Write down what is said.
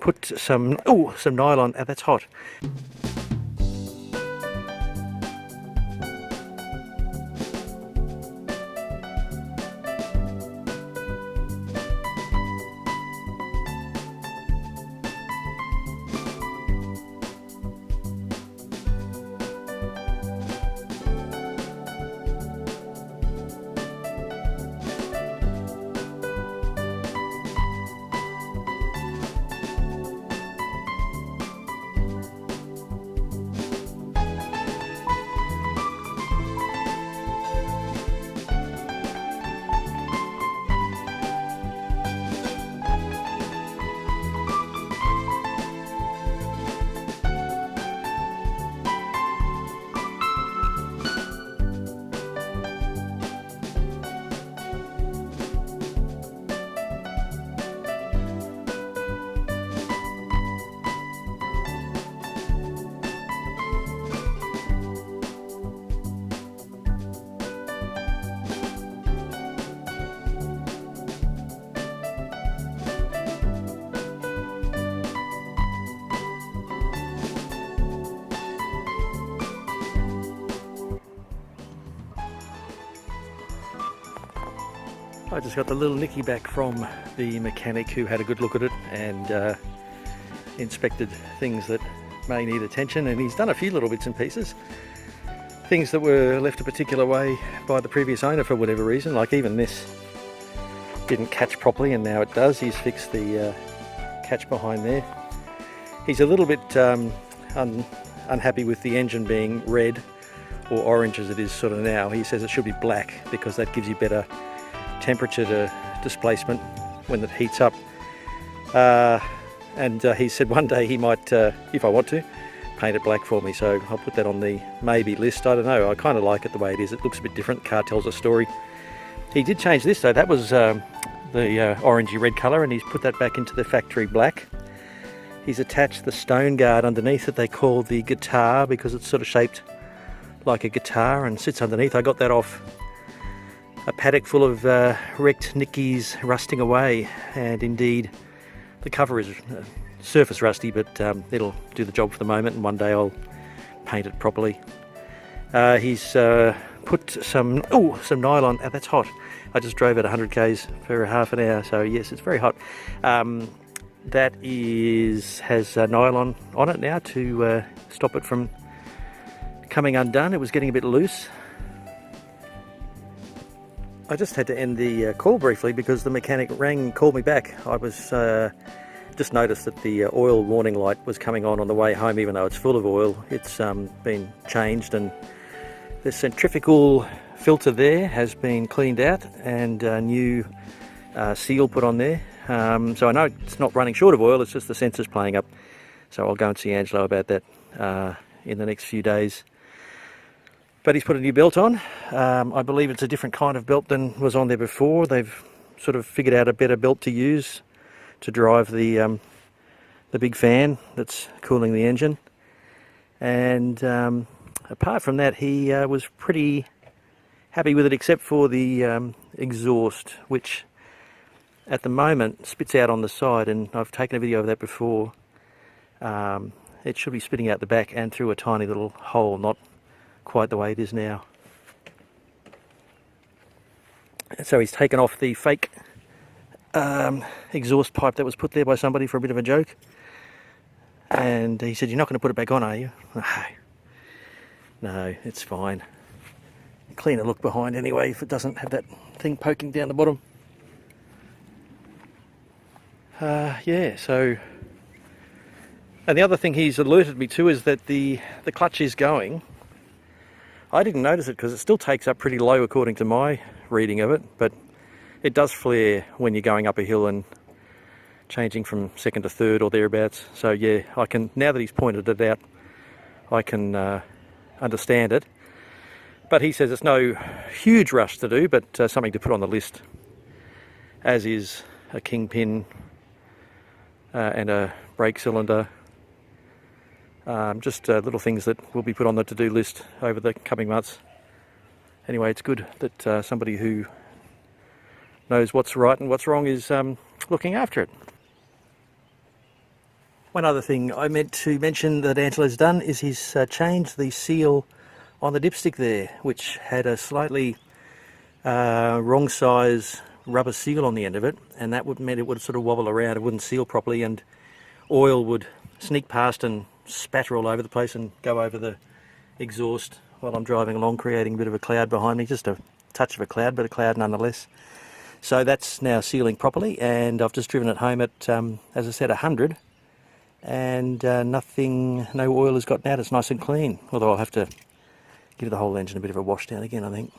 put some nylon. Oh, that's hot. I just got the little Nicky back from the mechanic who had a good look at it and inspected things that may need attention, and he's done a few little bits and pieces. Things that were left a particular way by the previous owner for whatever reason, like even this didn't catch properly and now it does. He's fixed the catch behind there. He's a little bit unhappy with the engine being red or orange as it is sort of now. He says it should be black because that gives you better temperature to displacement when it heats up, and he said one day he might, if I want to, paint it black for me, so I'll put that on the maybe list. I don't know, I kind of like it the way it is. It looks a bit different. The car tells a story. He did change this though. That was the orangey red colour, and he's put that back into the factory black. He's attached the stone guard underneath that they call the guitar because it's sort of shaped like a guitar and sits underneath. I got that off a paddock full of wrecked Nickies rusting away, and indeed the cover is surface rusty, but it'll do the job for the moment, and one day I'll paint it properly. He's put some nylon. Oh, that's hot. I just drove at 100 k's for half an hour, so yes, it's very hot. That has nylon on it now to stop it from coming undone. It was getting a bit loose. I just had to end the call briefly because the mechanic rang and called me back. I was just noticed that the oil warning light was coming on the way home, even though it's full of oil. It's been changed, and the centrifugal filter there has been cleaned out and a new seal put on there. So I know it's not running short of oil, it's just the sensors playing up. So I'll go and see Angelo about that in the next few days. But he's put a new belt on. I believe it's a different kind of belt than was on there before. They've sort of figured out a better belt to use to drive the big fan that's cooling the engine. And apart from that, he was pretty happy with it, except for the exhaust, which at the moment spits out on the side, and I've taken a video of that before. It should be spitting out the back and through a tiny little hole, not quite the way it is now. So he's taken off the fake exhaust pipe that was put there by somebody for a bit of a joke, and he said, "You're not going to put it back on, are you?" No, it's fine. Clean a look behind anyway if it doesn't have that thing poking down the bottom. Yeah, so, and the other thing he's alerted me to is that the clutch is going. I didn't notice it because it still takes up pretty low according to my reading of it, but it does flare when you're going up a hill and changing from second to third or thereabouts. So yeah, I can, now that he's pointed it out, I can understand it. But he says it's no huge rush to do, but something to put on the list, as is a kingpin and a brake cylinder. Just little things that will be put on the to-do list over the coming months. Anyway, it's good that somebody who knows what's right and what's wrong is looking after it. One other thing I meant to mention that Angelo's done is he's changed the seal on the dipstick there, which had a slightly wrong size rubber seal on the end of it, and that would mean it would sort of wobble around, it wouldn't seal properly, and oil would sneak past and spatter all over the place and go over the exhaust while I'm driving along, creating a bit of a cloud behind me, just a touch of a cloud, but a cloud nonetheless. So that's now sealing properly, and I've just driven it home at, as I said, 100, and no oil has gotten out. It's nice and clean, although I'll have to give the whole engine a bit of a wash down again, I think.